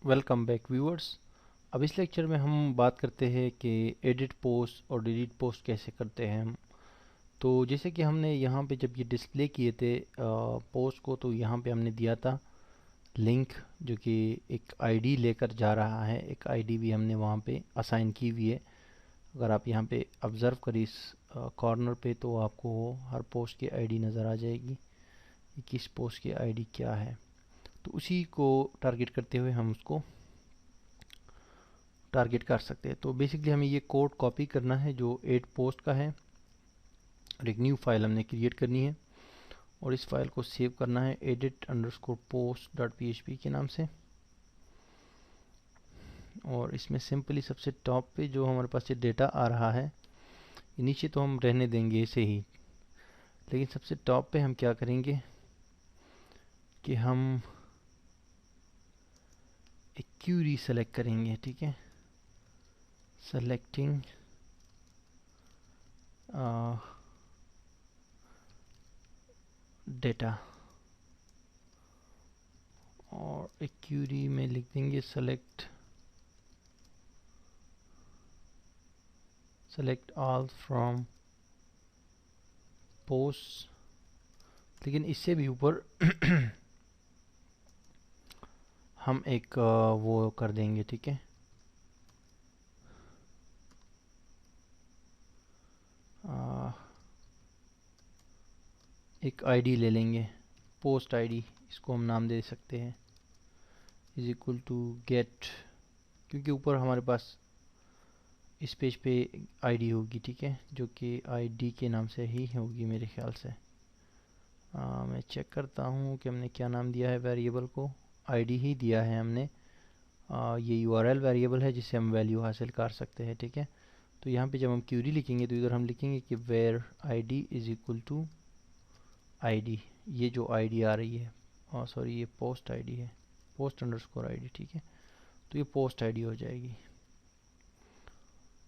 Welcome back viewers. अब इस lecture में हम बात करते हैं कि एडिट पोस्ट और डिलीट पोस्ट कैसे करते हैं हम। तो जैसे कि हमने यहाँ पे जब ये डिस्प्ले किए थे पोस्ट को, तो यहाँ पे हमने दिया था लिंक जो कि एक आईडी लेकर जा रहा है। एक आईडी भी हमने वहाँ पे असाइन की हुई है। अगर आप यहाँ पे ऑब्ज़र्व करें इस कॉर्नर पे, तो आपको हर पोस्ट की आईडी नज़र आ जाएगी कि किस पोस्ट की आईडी क्या है। तो उसी को टारगेट करते हुए हम उसको टारगेट कर सकते हैं। तो बेसिकली हमें ये कोड कॉपी करना है जो एड पोस्ट का है, और एक न्यू फाइल हमने क्रिएट करनी है और इस फाइल को सेव करना है edit_post.php के नाम से। और इसमें सिंपली सबसे टॉप पे जो हमारे पास ये डेटा आ रहा है, ये नीचे तो हम रहने देंगे ऐसे ही, लेकिन सबसे टॉप पे हम क्या करेंगे कि हम एक क्यूरी सेलेक्ट करेंगे। ठीक है, सेलेक्टिंग डेटा, और एक क्यूरी में लिख देंगे सेलेक्ट ऑल फ्रॉम पोस्ट। लेकिन इससे भी ऊपर हम एक वो कर देंगे। ठीक है, एक आईडी ले लेंगे, पोस्ट आईडी, इसको हम नाम दे सकते हैं इज इक्वल टू गेट, क्योंकि ऊपर हमारे पास इस पेज पे आईडी होगी। ठीक है, जो कि आईडी के नाम से ही होगी मेरे ख्याल से। मैं चेक करता हूँ कि हमने क्या नाम दिया है वेरिएबल को। आईडी ही दिया है हमने। ये यूआरएल वेरिएबल है जिससे हम वैल्यू हासिल कर सकते हैं। ठीक है, तो यहाँ पे जब हम क्यूरी लिखेंगे तो इधर हम लिखेंगे कि where ID is equal to ID. ये जो आईडी आ रही है, सॉरी, ये पोस्ट आईडी है, पोस्ट अंडरस्कोर आईडी। ठीक है, तो ये पोस्ट आईडी हो जाएगी।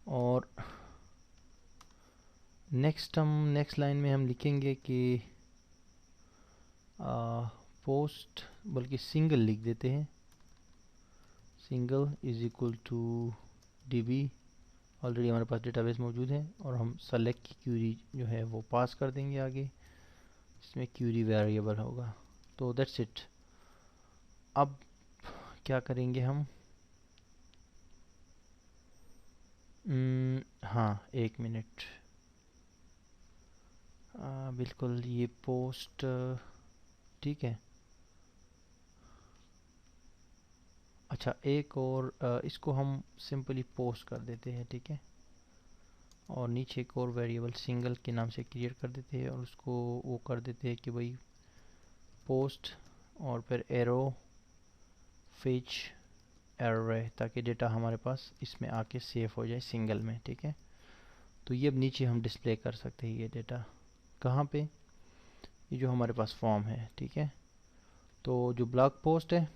और नेक्स्ट लाइन में हम लिखेंगे कि पोस्ट, बल्कि सिंगल लिख देते हैं, single is equal to DB. Already हमारे पास डेटाबेस मौजूद है और हम सेलेक्ट की क्यूरी जो है वो पास कर देंगे आगे, इसमें क्यूरी वेरिएबल होगा। तो दैट्स इट। अब क्या करेंगे हम, हाँ, एक मिनट। बिल्कुल, ये पोस्ट ठीक है। अच्छा, एक और इसको हम सिंपली पोस्ट कर देते हैं। ठीक है, और नीचे एक और वेरिएबल सिंगल के नाम से क्रिएट कर देते हैं और उसको वो कर देते हैं कि भाई पोस्ट और फिर एरो फेच एरे, ताकि डेटा हमारे पास इसमें आके सेव हो जाए सिंगल में। ठीक है, तो ये अब नीचे हम डिस्प्ले कर सकते हैं ये डेटा। कहाँ पे, ये जो हमारे पास फॉर्म है। ठीक है, तो जो ब्लॉग पोस्ट है,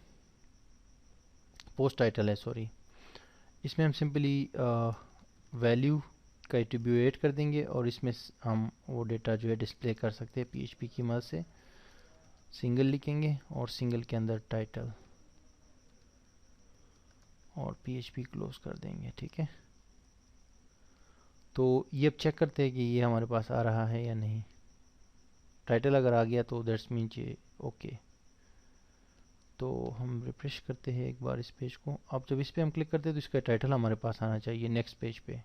पोस्ट टाइटल है सॉरी, इसमें हम सिंपली वैल्यू का एट्रीब्यूट कर देंगे और इसमें हम वो डेटा जो है डिस्प्ले कर सकते हैं पीएचपी की मदद से। सिंगल लिखेंगे और सिंगल के अंदर टाइटल और पीएचपी क्लोज कर देंगे। ठीक है, तो ये अब चेक करते हैं कि ये हमारे पास आ रहा है या नहीं। टाइटल अगर आ गया तो दैट्स मीन ये ओके। तो हम रिफ्रेश करते हैं एक बार इस पेज को। अब जब इस पे हम क्लिक करते हैं तो इसका टाइटल हमारे पास आना चाहिए नेक्स्ट पेज पे।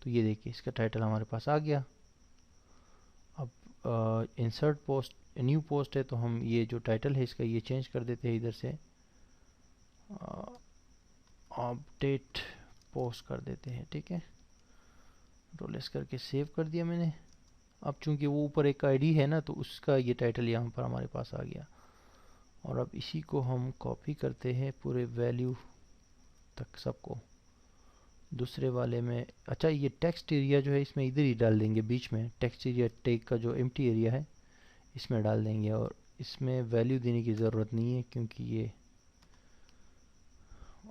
तो ये देखिए, इसका टाइटल हमारे पास आ गया। अब इंसर्ट पोस्ट, न्यू पोस्ट है, तो हम ये जो टाइटल है इसका ये चेंज कर देते हैं, इधर से अपडेट पोस्ट कर देते हैं। ठीक है, रोलेस करके सेव कर दिया मैंने। अब चूंकि वो ऊपर एक आईडी है ना, तो उसका ये टाइटल यहाँ पर हमारे पास आ गया। और अब इसी को हम कॉपी करते हैं पूरे वैल्यू तक सबको, दूसरे वाले में। अच्छा, ये टेक्स्ट एरिया जो है इसमें इधर ही डाल देंगे, बीच में टेक्स्ट एरिया टैग का जो एम्प्टी एरिया है इसमें डाल देंगे। और इसमें वैल्यू देने की ज़रूरत नहीं है क्योंकि ये,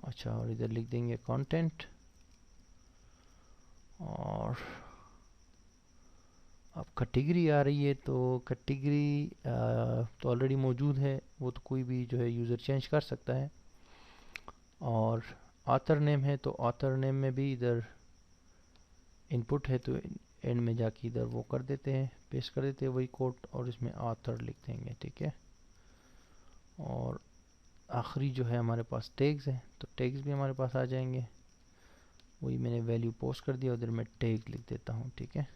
अच्छा, और इधर लिख देंगे कंटेंट। और अब कैटेगरी आ रही है, तो कैटेगरी तो ऑलरेडी मौजूद है, वो तो कोई भी जो है यूज़र चेंज कर सकता है। और ऑथर नेम है तो ऑथर नेम में भी इधर इनपुट है तो एंड में जाके इधर वो कर देते हैं, पेस्ट कर देते हैं वही कोड और इसमें ऑथर लिख देंगे, ठीक है। और आखिरी जो है हमारे पास टैग्स है, तो टैग्स भी हमारे पास आ जाएंगे। वही मैंने वैल्यू पोस्ट कर दिया, उधर मैं टैग लिख देता हूँ, ठीक है।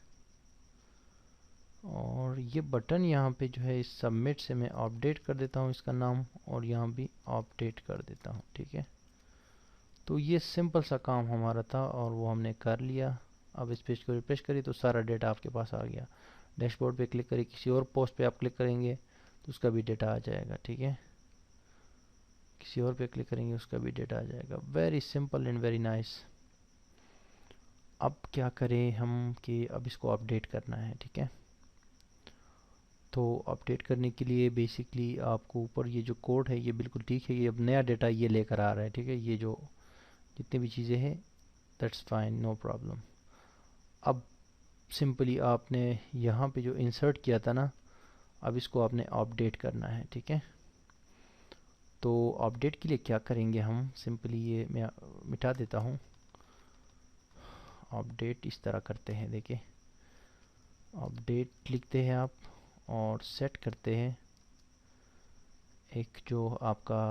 और ये बटन यहाँ पे जो है इस सबमिट से मैं अपडेट कर देता हूँ इसका नाम, और यहाँ भी अपडेट कर देता हूँ, ठीक है। तो ये सिंपल सा काम हमारा था और वो हमने कर लिया। अब इस पेज को रिफ्रेश करिए तो सारा डेटा आपके पास आ गया। डैशबोर्ड पे क्लिक करिए, किसी और पोस्ट पे आप क्लिक करेंगे तो उसका भी डेटा आ जाएगा, ठीक है। किसी और पे क्लिक करेंगे उसका भी डेटा आ जाएगा। Very simple and very nice. अब क्या करें हम कि अब इसको अपडेट करना है, ठीक है। तो अपडेट करने के लिए बेसिकली आपको ऊपर ये जो कोड है ये बिल्कुल ठीक है, ये अब नया डेटा ये लेकर आ रहा है, ठीक है। ये जो जितनी भी चीज़ें हैं दैट्स फाइन, नो प्रॉब्लम। अब सिंपली आपने यहाँ पे जो इंसर्ट किया था ना, अब इसको आपने अपडेट करना है, ठीक है। तो अपडेट के लिए क्या करेंगे हम, सिंपली ये मैं मिटा देता हूँ। अपडेट इस तरह करते हैं, देखिए अपडेट लिखते हैं आप और सेट करते हैं एक जो आपका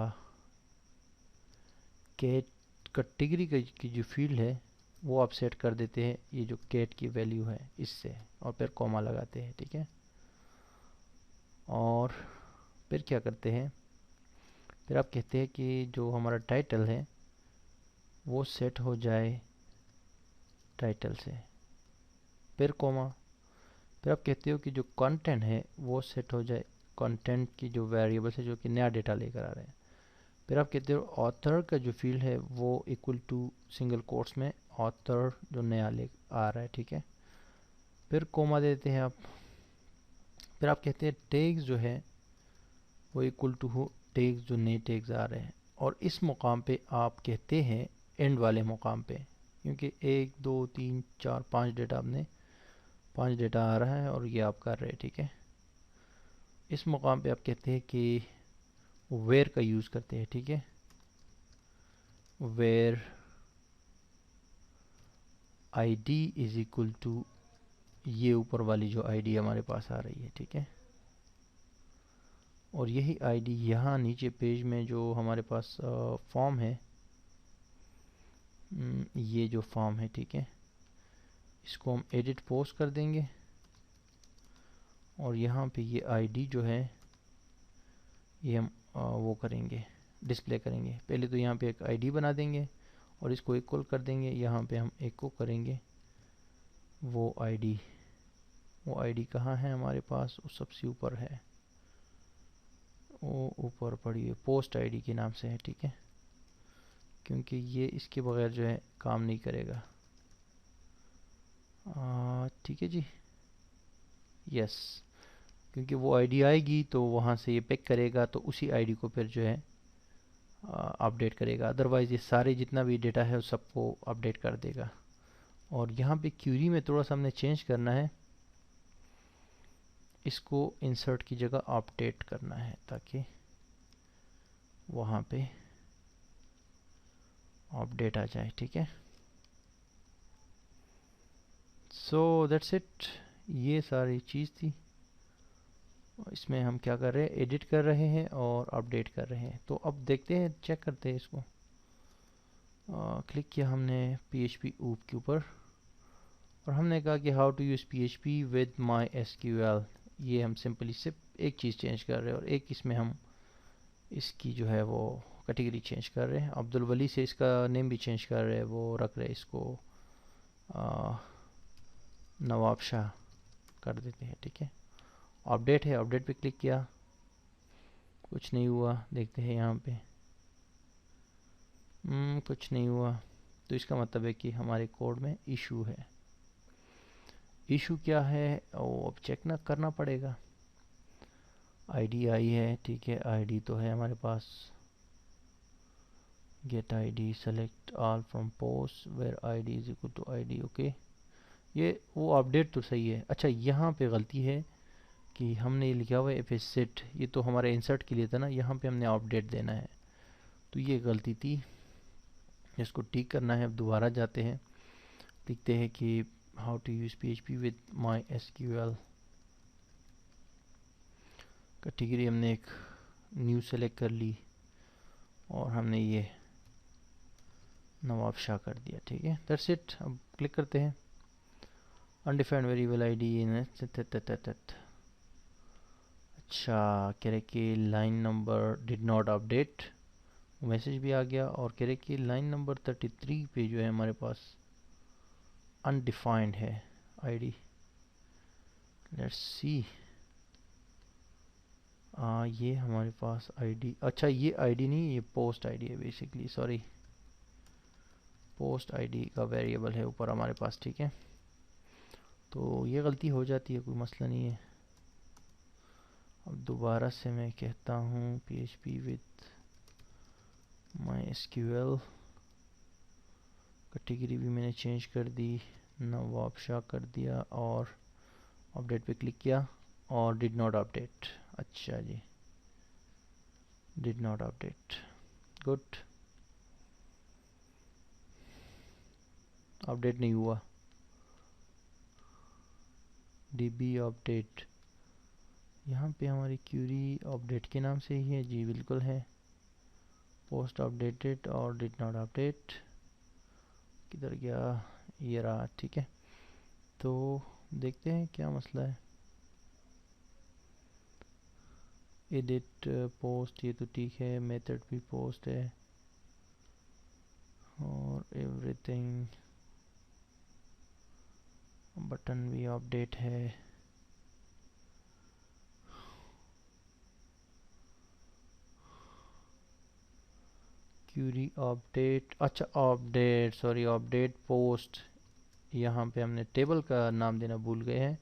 कैट कैटेगरी की जो फील्ड है वो आप सेट कर देते हैं, ये जो कैट की वैल्यू है इससे, और फिर कॉमा लगाते हैं, ठीक है। और फिर क्या करते हैं, फिर आप कहते हैं कि जो हमारा टाइटल है वो सेट हो जाए टाइटल से, फिर कॉमा। फिर आप कहते हो कि जो कंटेंट है वो सेट हो जाए कंटेंट की जो वेरिएबल्स है जो कि नया डेटा लेकर आ रहे हैं। फिर आप कहते हो ऑथर का जो फील्ड है वो इक्वल टू सिंगल कोट्स में ऑथर जो नया ले आ रहा है, ठीक है। फिर कोमा देते हैं आप। फिर आप कहते हैं टैग्स जो है वो इक्वल टू हो टैग्स जो नए टैग्स आ रहे हैं। और इस मुकाम पे आप कहते हैं एंड वाले मुकाम पे, क्योंकि 1 2 3 4 5 डेटा आपने 5 डेटा आ रहा है और ये आप कर रहे हैं, ठीक है। इस मुकाम पे आप कहते हैं कि वेयर का यूज़ करते हैं, ठीक है। Where ID is equal to ये ऊपर वाली जो आईडी हमारे पास आ रही है, ठीक है। और यही आईडी यहाँ नीचे पेज में जो हमारे पास फॉर्म है, ये जो फॉर्म है, ठीक है, इसको हम एडिट पोस्ट कर देंगे और यहाँ पे ये आईडी जो है ये हम वो करेंगे, डिस्प्ले करेंगे। पहले तो यहाँ पे एक आईडी बना देंगे और इसको इक्वल कर देंगे, यहाँ पे हम इक्वल करेंगे वो आईडी कहाँ है हमारे पास, वो सबसे ऊपर है, वो ऊपर पड़ी है पोस्ट आईडी के नाम से है, ठीक है। क्योंकि ये इसके बगैर जो है काम नहीं करेगा, ठीक है जी, यस। क्योंकि वो आईडी आएगी तो वहाँ से ये पिक करेगा तो उसी आईडी को फिर जो है अपडेट करेगा, अदरवाइज़ ये सारे जितना भी डेटा है उस सबको अपडेट कर देगा। और यहाँ पे क्यूरी में थोड़ा सा हमने चेंज करना है, इसको इंसर्ट की जगह अपडेट करना है ताकि वहाँ पे अपडेट आ जाए, ठीक है। सो दैट्स इट, ये सारी चीज़ थी। इसमें हम क्या कर रहे हैं, एडिट कर रहे हैं और अपडेट कर रहे हैं। तो अब देखते हैं, चेक करते हैं इसको। क्लिक किया हमने PHP ऊप के ऊपर और हमने कहा कि how to use PHP with my SQL। ये हम सिंपली सिर्फ एक चीज़ चेंज कर रहे हैं और एक इसमें हम इसकी जो है वो कैटेगरी चेंज कर रहे हैं। अब्दुल वली से इसका नेम भी चेंज कर रहे हैं, वो रख रहे हैं इसको नवाब शाह कर देते हैं, ठीक है। अपडेट है, अपडेट पे क्लिक किया, कुछ नहीं हुआ। देखते हैं यहाँ पे कुछ नहीं हुआ, तो इसका मतलब है कि हमारे कोड में इशू है। इशू क्या है वो अब चेक ना करना पड़ेगा। आईडी आई है, ठीक है, आईडी तो है हमारे पास। Get ID, select all from post where ID is equal to ID, okay. ये वो अपडेट तो सही है। अच्छा, यहाँ पे गलती है कि हमने ये लिखा हुआ है एफ सेट, ये तो हमारे इंसर्ट के लिए था ना, यहाँ पे हमने अपडेट देना है, तो ये गलती थी। इसको ठीक करना है। अब दोबारा जाते हैं, लिखते हैं कि how to use PHP with MySQL। Category हमने एक न्यू सेलेक्ट कर ली और हमने ये नवाब शाह कर दिया। ठीक है, दैट्स इट। अब क्लिक करते हैं, अनडिफाइंड वेरिएबल आईडी। अच्छा, कह रहे कि line number did not update, message भी आ गया। और कह रहे कि लाइन नंबर 33 पे जो है हमारे पास अनडिफाइंड है आईडी। लेट्स सी, ये हमारे पास आईडी, अच्छा ये आईडी नहीं, ये पोस्ट आईडी है बेसिकली, सॉरी, पोस्ट आईडी का वेरिएबल है ऊपर हमारे पास। ठीक है, तो ये गलती हो जाती है, कोई मसला नहीं है। अब दोबारा से मैं कहता हूँ PHP विद MySQL। कैटेगरी भी मैंने चेंज कर दी, नवाब शाह कर दिया और अपडेट पे क्लिक किया और डिड नॉट अपडेट। अच्छा जी, did not update, good, update नहीं हुआ। DB अपडेट, यहाँ पे हमारी क्यूरी अपडेट के नाम से ही है जी, बिल्कुल है। पोस्ट अपडेटेड और डिड नॉट अपडेट, किधर गया, ये रहा। ठीक है, तो देखते हैं क्या मसला है। एडिट पोस्ट, ये तो ठीक है, मेथड भी पोस्ट है और एवरीथिंग, बटन भी अपडेट है। क्यूरी अपडेट, अच्छा अपडेट, सॉरी, अपडेट पोस्ट, यहाँ पे हमने टेबल का नाम देना भूल गए हैं।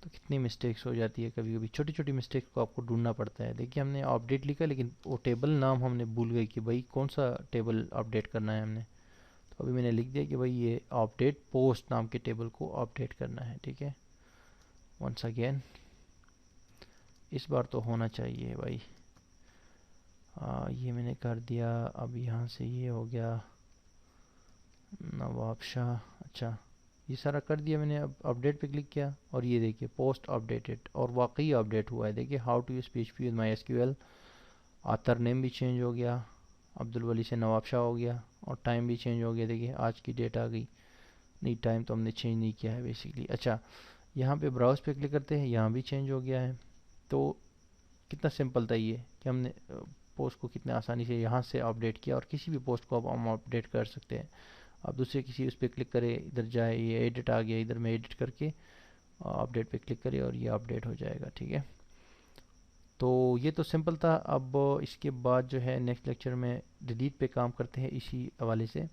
तो कितनी मिस्टेक्स हो जाती है, कभी कभी छोटी छोटी मिस्टेक्स को आपको ढूंढना पड़ता है। देखिए हमने अपडेट लिखा लेकिन वो टेबल नाम हमने भूल गए कि भाई कौन सा टेबल अपडेट करना है हमने। तो अभी मैंने लिख दिया कि भाई ये अपडेट पोस्ट नाम के टेबल को अपडेट करना है। ठीक है, वंस अगेन, इस बार तो होना चाहिए भाई। ये मैंने कर दिया। अब यहाँ से ये हो गया नवाब शाह। अच्छा, ये सारा कर दिया मैंने। अब अपडेट पे क्लिक किया और ये देखिए पोस्ट अपडेटेड, और वाकई अपडेट हुआ है। देखिए how to use PHP with MySQL, author name भी चेंज हो गया, अब्दुल वली से नवाब शाह हो गया, और टाइम भी चेंज हो गया। देखिए आज की डेट आ गई, नहीं टाइम तो हमने चेंज नहीं किया है बेसिकली। अच्छा, यहाँ पे ब्राउज पे क्लिक करते हैं, यहाँ भी चेंज हो गया है। तो कितना सिंपल था ये कि हमने पोस्ट को कितने आसानी से यहाँ से अपडेट किया, और किसी भी पोस्ट को अब हम अपडेट कर सकते हैं। आप दूसरे किसी उस पर क्लिक करें, इधर जाए, ये एडिट आ गया, इधर में एडिट करके अपडेट पे क्लिक करें और ये अपडेट हो जाएगा। ठीक है, तो ये तो सिंपल था। अब इसके बाद जो है नेक्स्ट लेक्चर में डिलीट पे काम करते हैं इसी हवाले से,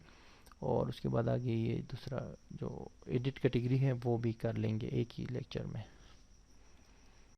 और उसके बाद आगे ये दूसरा जो एडिट कैटेगरी है वो भी कर लेंगे एक ही लेक्चर में।